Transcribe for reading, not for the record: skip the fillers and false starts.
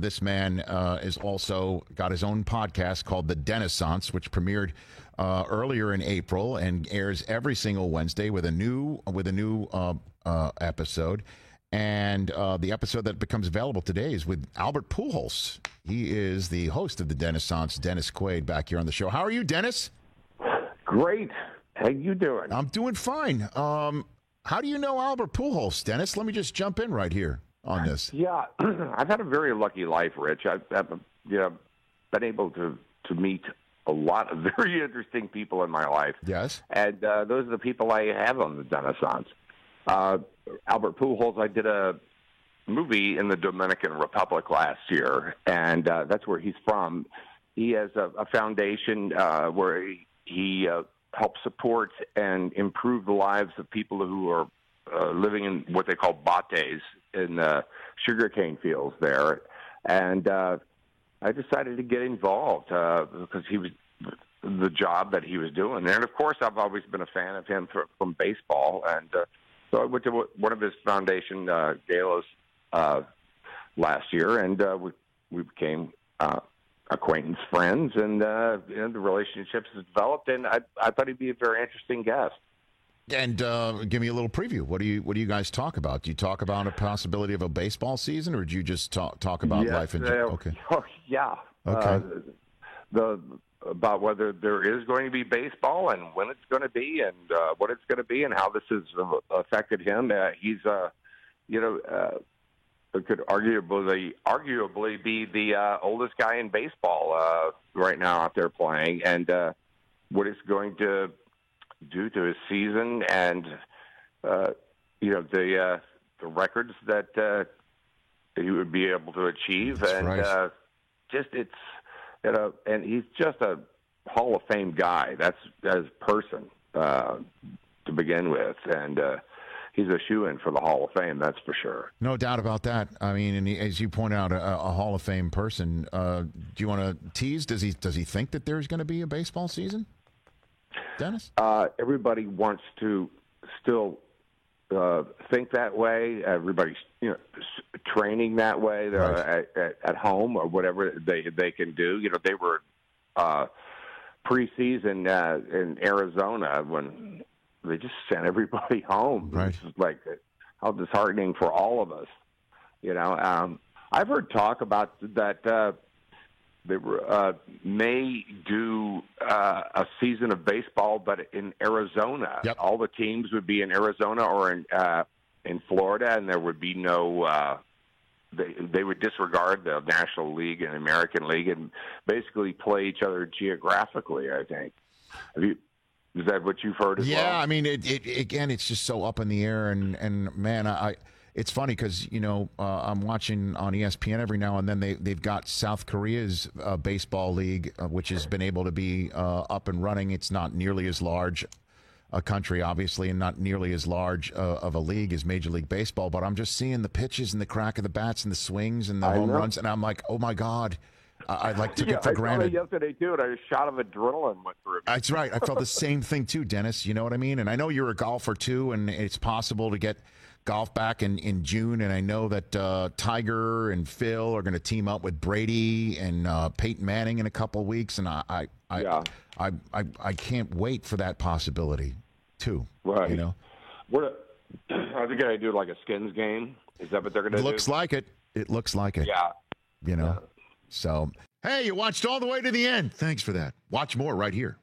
This man is also got his own podcast called The Denisance, which premiered earlier in April and airs every single Wednesday with a new episode. And the episode that becomes available today is with Albert Pujols. He is the host of The Denisance, Dennis Quaid, back here on the show. How are you, Dennis? Great. How you doing? I'm doing fine. How do you know Albert Pujols, Dennis? Let me just jump in right here on this. Yeah, I've had a very lucky life, Rich. I've been able to meet a lot of very interesting people in my life. Yes. And those are the people I have on the Denisance. Albert Pujols, I did a movie in the Dominican Republic last year, and that's where he's from. He has a foundation where he helps support and improve the lives of people who are living in what they call bates in sugarcane fields there. And I decided to get involved because he was the job that he was doing. And, of course, I've always been a fan of him from baseball. And so I went to one of his foundation galas last year, and we became acquaintance friends, and the relationships have developed, and I thought he'd be a very interesting guest. And give me a little preview. What do you guys talk about? Do you talk about a possibility of a baseball season, or do you just talk about life in general? Okay. Yeah. Okay. About whether there is going to be baseball and when it's going to be and what it's going to be and how this has affected him. He's could arguably be the oldest guy in baseball right now out there playing, and what it's going to do to his season, and the records that he would be able to achieve. That's and right. And he's just a Hall of Fame guy. That's as a person to begin with, and he's a shoo-in for the Hall of Fame, that's for sure. No doubt about that. I mean, and as you point out, a Hall of Fame person. Do you want to tease? Does he think that there's going to be a baseball season, Dennis? Everybody wants to still think that way. Everybody's training that way Right. at home or whatever they can do. They were preseason in Arizona when they just sent everybody home. Right. It's like how disheartening for all of us. I've heard talk about that they may do a season of baseball, but in Arizona. Yep. All the teams would be in Arizona or in Florida, and there would be no. They would disregard the National League and American League and basically play each other geographically, I think. Is that what you've heard as well? Yeah, I mean, it again, it's just so up in the air, and man, it's funny because I'm watching on ESPN every now and then. They've got South Korea's baseball league, which has been able to be up and running. It's not nearly as large a country, obviously, and not nearly as large of a league as Major League Baseball. But I'm just seeing the pitches and the crack of the bats and the swings and the home runs, and I'm like, oh my God. I took it for granted. I saw that yesterday, too, and a shot of adrenaline went through me. That's right. I felt the same thing, too, Dennis. You know what I mean? And I know you're a golfer, too, and it's possible to get golf back in June. And I know that Tiger and Phil are going to team up with Brady and Peyton Manning in a couple of weeks. And I can't wait for that possibility, too. Right. What are they going to do, like a skins game? Is that what they're going to do? Looks like it. It looks like it. Yeah. So, hey, you watched all the way to the end. Thanks for that. Watch more right here